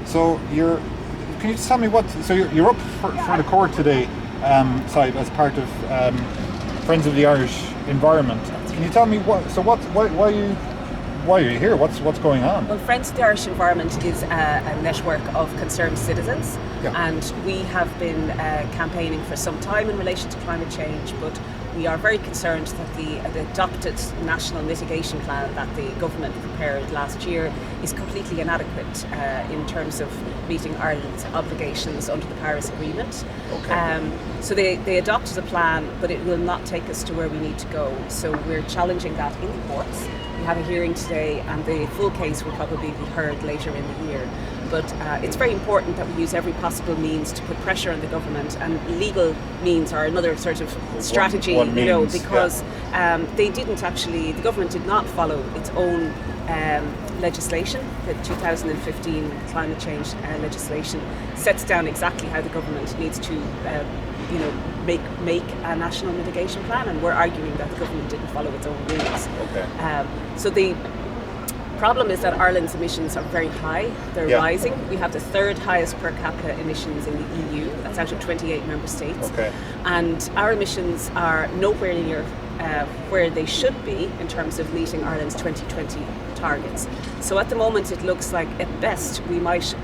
So can you just tell me so you're up for the court today, side as part of Friends of the Irish Environment. Can you tell me why are you here? What's going on? Well, Friends of the Irish Environment is a network of concerned citizens, and we have been campaigning for some time in relation to climate change, but we are very concerned that the adopted national mitigation plan that the government prepared last year is completely inadequate in terms of meeting Ireland's obligations under the Paris Agreement. Okay. So they adopted a plan, but it will not take us to where we need to go. So we're challenging that in the courts. We have a hearing today, and the full case will probably be heard later in the year. But it's very important that we use every possible means to put pressure on the government, and legal means are another sort of strategy, because the government did not follow its own legislation. The 2015 climate change legislation sets down exactly how the government needs to make a national mitigation plan, and we're arguing that the government didn't follow its own rules. Okay. So the problem is that Ireland's emissions are very high. They're rising. We have the third highest per capita emissions in the EU. That's out of 28 member states. Okay. And our emissions are nowhere near where they should be in terms of meeting Ireland's 2020 targets. So at the moment it looks like at best we might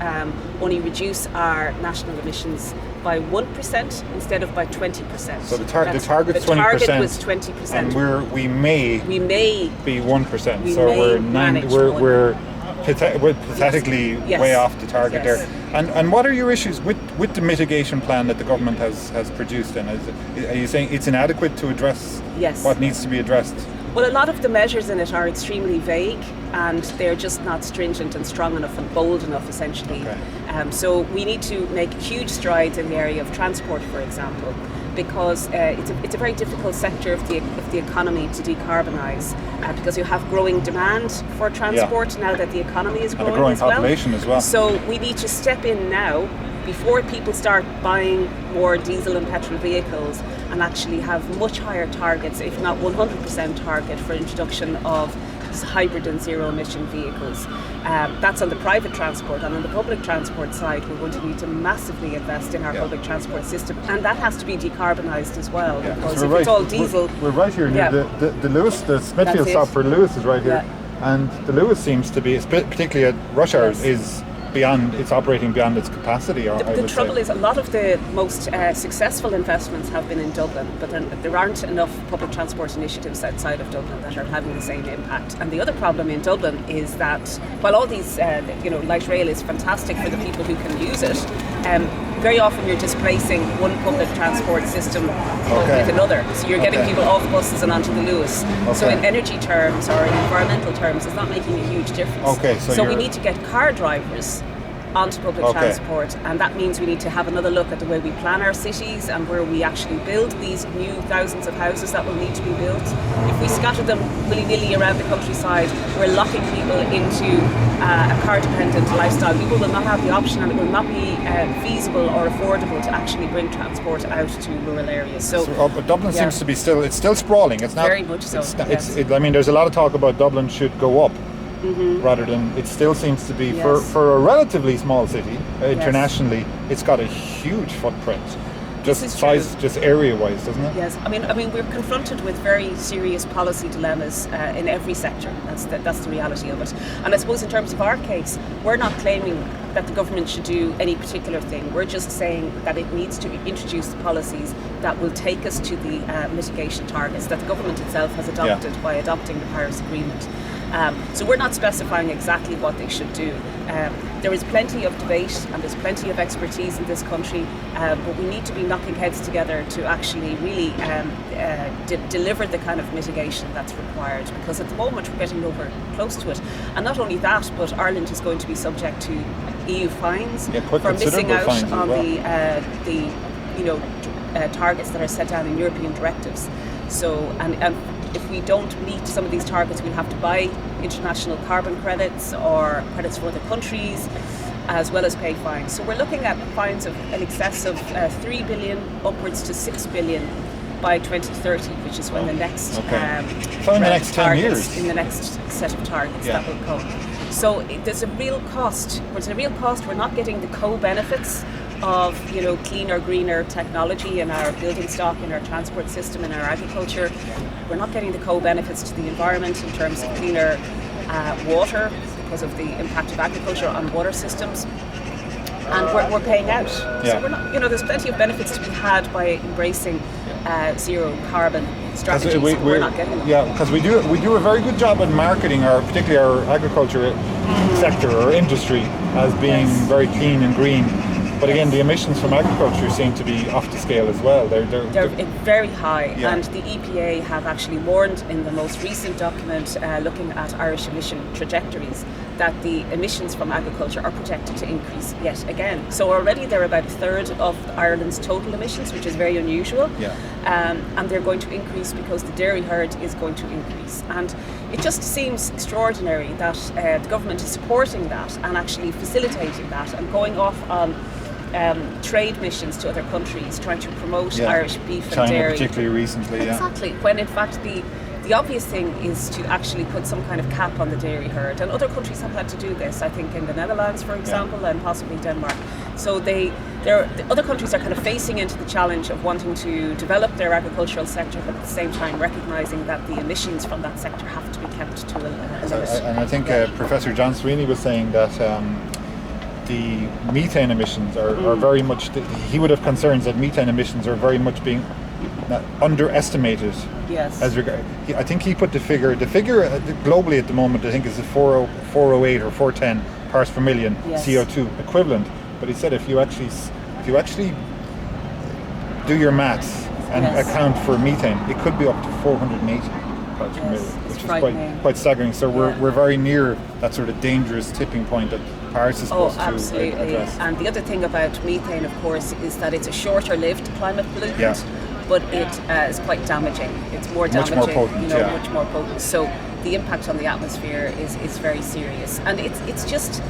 only reduce our national emissions by 1% instead of by 20%. So the target's 20%. The target was 20%. And we may be 1%. We we're pathetically way off the target there. And what are your issues with the mitigation plan that the government has produced then? Are you saying it's inadequate to address what needs to be addressed? Well, a lot of the measures in it are extremely vague, and they're just not stringent and strong enough and bold enough, essentially. Okay. So we need to make huge strides in the area of transport, for example, because it's a very difficult sector of the economy to decarbonise, because you have growing demand for transport now that the economy is growing, and a growing as well. population as well. So we need to step in now before people start buying more diesel and petrol vehicles, and actually have much higher targets, if not 100% target, for introduction of hybrid and zero emission vehicles. That's on the private transport, and on the public transport side we're going to need to massively invest in our public transport system, and that has to be decarbonised as well, because if it's all diesel... We're right here near the Lewis, the Smithfield stop for Lewis is right here, and the Lewis seems to be, particularly at rush hours, is it's operating beyond its capacity. The trouble is, a lot of the most successful investments have been in Dublin, but there aren't enough public transport initiatives outside of Dublin that are having the same impact. And the other problem in Dublin is that while all these, light rail is fantastic for the people who can use it, very often you're displacing one public transport system with another. So you're getting people off buses and onto the Lewis. So in energy terms or in environmental terms, it's not making a huge difference. So we need to get car drivers onto public transport, and that means we need to have another look at the way we plan our cities and where we actually build these new thousands of houses that will need to be built. If we scatter them willy-nilly around the countryside, we're locking people into a car-dependent lifestyle. People will not have the option, and it will not be feasible or affordable to actually bring transport out to rural areas. But Dublin seems to be still sprawling. It's not very much so. There's a lot of talk about Dublin should go up. Rather than, it still seems to be for a relatively small city internationally, it's got a huge footprint, just area-wise, doesn't it? Yes, I mean we're confronted with very serious policy dilemmas in every sector. That's the reality of it. And I suppose in terms of our case, we're not claiming that the government should do any particular thing. We're just saying that it needs to introduce the policies that will take us to the mitigation targets that the government itself has adopted by adopting the Paris Agreement. So we're not specifying exactly what they should do. There is plenty of debate and there's plenty of expertise in this country, but we need to be knocking heads together to actually really deliver the kind of mitigation that's required, because at the moment we're getting nowhere close to it. And not only that, but Ireland is going to be subject to EU fines for missing out on the targets that are set down in European directives. So and if we don't meet some of these targets, we'll have to buy international carbon credits or credits for other countries, as well as pay fines. So we're looking at fines of in excess of 3 billion upwards to 6 billion by 2030, which is when the next so in the next 10 years, in the next set of targets that will come. So there's a real cost. We're not getting the co-benefits of cleaner, greener technology in our building stock, in our transport system, in our agriculture. We're not getting the co-benefits to the environment in terms of cleaner water because of the impact of agriculture on water systems. And we're paying out. So we're not, there's plenty of benefits to be had by embracing zero carbon strategies. We're not getting them. Yeah, because we do a very good job at marketing particularly our agriculture sector or industry as being very clean and green. But again, the emissions from agriculture seem to be off the scale as well. They're very high, and the EPA have actually warned in the most recent document looking at Irish emission trajectories that the emissions from agriculture are projected to increase yet again. So already they're about a third of Ireland's total emissions, which is very unusual. And they're going to increase because the dairy herd is going to increase. And it just seems extraordinary that the government is supporting that and actually facilitating that and going off on trade missions to other countries, trying to promote Irish beef China and dairy. Particularly recently, Exactly, when in fact the obvious thing is to actually put some kind of cap on the dairy herd. And other countries have had to do this, I think in the Netherlands, for example, and possibly Denmark. So the other countries are kind of facing into the challenge of wanting to develop their agricultural sector, but at the same time recognising that the emissions from that sector have to be kept to a limit. And I think Professor John Sweeney was saying that the methane emissions are very much, he would have concerns that methane emissions are very much being underestimated. Yes. I think he put the figure globally at the moment, I think is 408 or 410 parts per million CO2 equivalent. But he said if you actually do your maths and account for methane, it could be up to 480 parts per million, which is quite staggering. So we're very near that sort of dangerous tipping point that Paris is supposed to address. And the other thing about methane, of course, is that it's a shorter-lived climate pollutant. But it is quite damaging. It's more damaging, much more potent, much more potent. So the impact on the atmosphere is very serious. And it's just,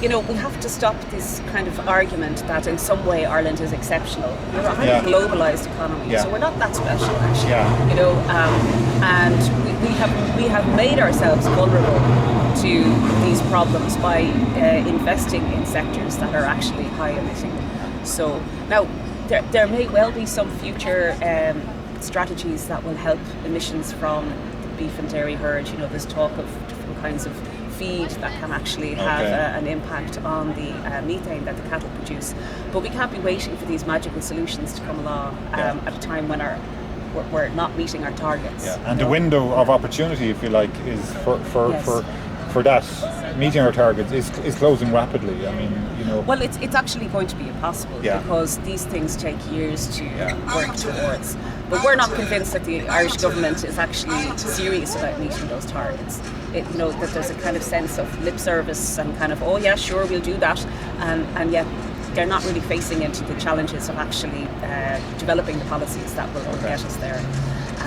we have to stop this kind of argument that in some way Ireland is exceptional. We're a highly globalised economy, so we're not that special actually. And we have made ourselves vulnerable to these problems by investing in sectors that are actually high emitting. So now, there may well be some future strategies that will help emissions from the beef and dairy herd. There's talk of different kinds of feed that can actually have an impact on the methane that the cattle produce. But we can't be waiting for these magical solutions to come along at a time when we're not meeting our targets. And the window of opportunity, if you like, is for that meeting our targets is closing rapidly. I mean, Well, it's actually going to be impossible because these things take years to work towards. But we're not convinced that the Irish government is actually serious about meeting those targets. That there's a kind of sense of lip service and kind of, oh yeah, sure, we'll do that, and yet they're not really facing into the challenges of actually developing the policies that will get us there.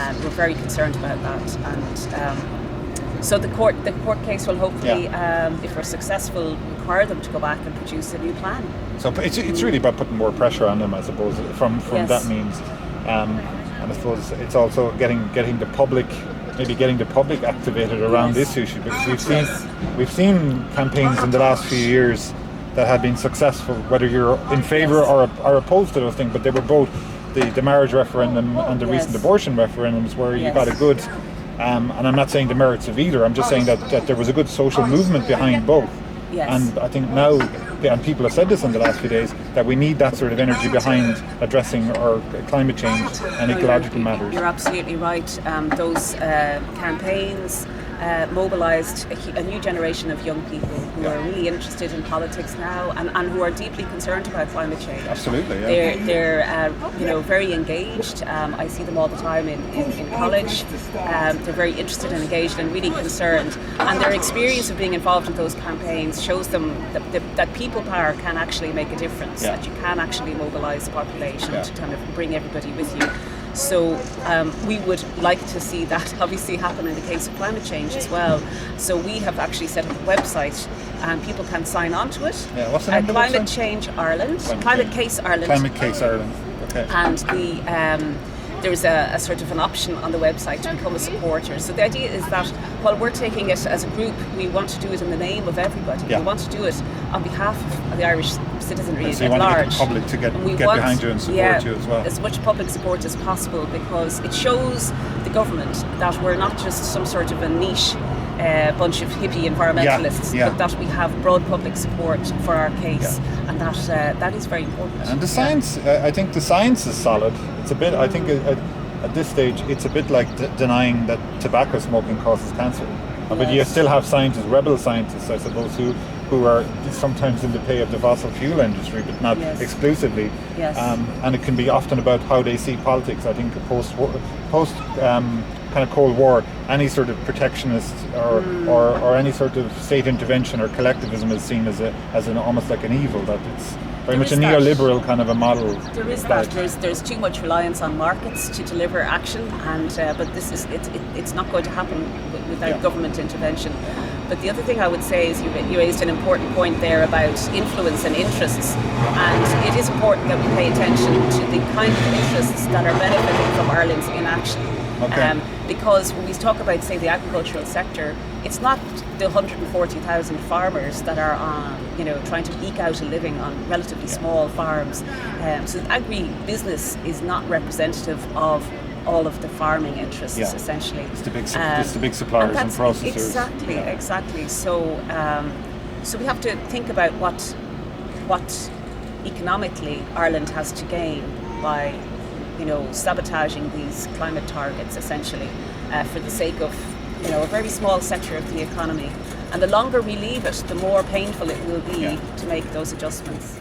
And we're very concerned about that. And so the court case will hopefully, if we're successful, require them to go back and produce a new plan. So it's really about putting more pressure on them, I suppose, from that means. And I suppose it's also getting the public activated around this issue, because we've seen campaigns in the last few years that have been successful, whether you're in favour or opposed to those things, but they were both the marriage referendum and the recent abortion referendums, where you got a good. And I'm not saying the merits of either, I'm just saying that there was a good social movement behind both. And I think now, and people have said this in the last few days, that we need that sort of energy behind addressing our climate change and ecological matters. You're absolutely right. Those campaigns mobilised a new generation of young people who are really interested in politics now and who are deeply concerned about climate change. Absolutely, They're very engaged. I see them all the time in college. They're very interested and engaged and really concerned. And their experience of being involved in those campaigns shows them that people power can actually make a difference, that you can actually mobilise the population to kind of bring everybody with you. So we would like to see that obviously happen in the case of climate change as well. So we have actually set up a website and people can sign on to it. Yeah, what's the name of the Climate website? Change Ireland. Climate Case Ireland. Climate Case Ireland. Okay. And there's a sort of an option on the website to become a supporter. So the idea is that while we're taking it as a group, we want to do it in the name of everybody. We want to do it on behalf of the Irish citizenry so at you want large. To get the public to get behind you and support you as well. As much public support as possible, because it shows the government that we're not just some sort of a niche bunch of hippie environmentalists, but that we have broad public support for our case, and that is very important. And the science, I think the science is solid. It's a bit, I think at this stage, it's a bit like denying that tobacco smoking causes cancer. But you still have scientists, rebel scientists, I suppose, who are sometimes in the pay of the fossil fuel industry, but not exclusively. And it can be often about how they see politics. I think post kind of Cold War, any sort of protectionist or any sort of state intervention or collectivism is seen as an almost like an evil, that it's very much a neoliberal kind of a model. There is that. There's too much reliance on markets to deliver action, and but this is it's not going to happen without government intervention. But the other thing I would say is you raised an important point there about influence and interests, and it is important that we pay attention to the kind of interests that are benefiting from Ireland's inaction. Because when we talk about, say, the agricultural sector, it's not the 140,000 farmers that are trying to eke out a living on relatively small farms. So agri-business is not representative of all of the farming interests, essentially. It's the big suppliers and processors. Exactly. So we have to think about what economically Ireland has to gain by sabotaging these climate targets, essentially, for the sake of a very small sector of the economy. And the longer we leave it, the more painful it will be to make those adjustments.